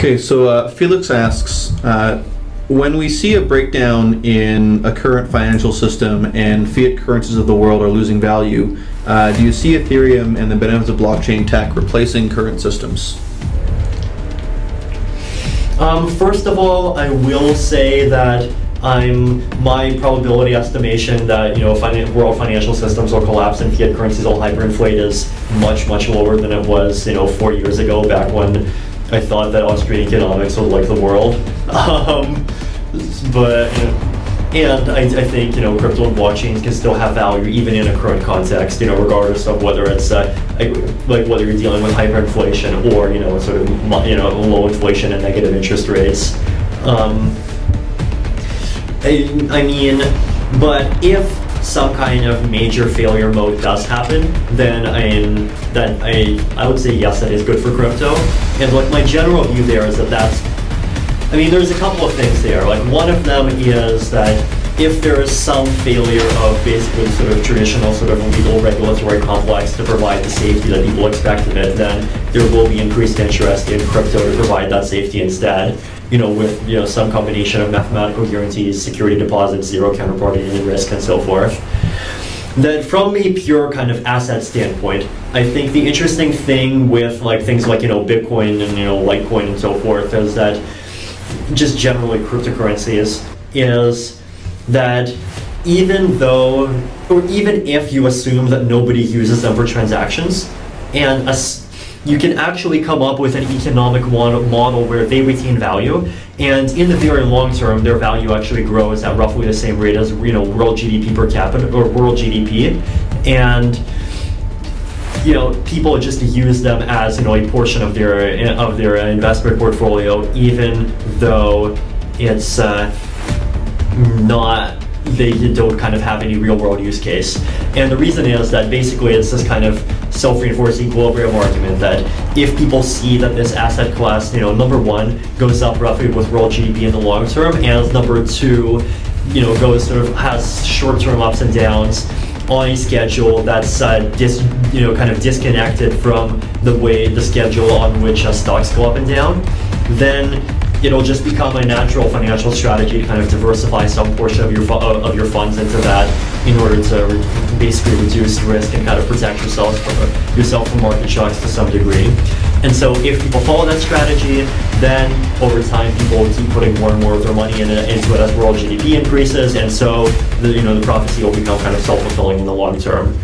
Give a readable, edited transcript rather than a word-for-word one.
Okay, so Felix asks, when we see a breakdown in a current financial system and fiat currencies of the world are losing value, do you see Ethereum and the benefits of blockchain tech replacing current systems? First of all, I will say that my probability estimation that world financial systems will collapse and fiat currencies will hyperinflate is much lower than it was 4 years ago, back when I thought that Austrian economics was like the world. And I think crypto and blockchains can still have value even in a current context, regardless of whether it's like whether you're dealing with hyperinflation or sort of low inflation and negative interest rates. I mean, but if some kind of major failure mode does happen, then I would say yes, that is good for crypto. And like my general view there is that there's a couple of things there. Like one of them is that if there is some failure of basically sort of traditional sort of legal regulatory complex to provide the safety that people expect of it, then there will be increased interest in crypto to provide that safety instead. With some combination of mathematical guarantees, security deposits, zero counterparty risk, and so forth. That from a pure kind of asset standpoint, I think the interesting thing with things like Bitcoin and Litecoin and so forth is that just generally cryptocurrencies is that even if you assume that nobody uses them for transactions, and you can actually come up with an economic model where they retain value, and in the very long term, their value actually grows at roughly the same rate as world GDP per capita or world GDP, and people just use them as a portion of their investment portfolio, even though it's they don't kind of have any real world use case. And the reason is that basically it's this kind of self-reinforcing equilibrium argument that if people see that this asset class, number one, goes up roughly with world GDP in the long term, and number two, has short-term ups and downs on a schedule that's kind of disconnected from the schedule on which stocks go up and down, then it'll just become a natural financial strategy to kind of diversify some portion of your funds into that in order to basically reduce risk and kind of protect yourself from market shocks to some degree. And so if people follow that strategy, then over time people will keep putting more and more of their money into it as world GDP increases, and so the prophecy will become kind of self-fulfilling in the long term.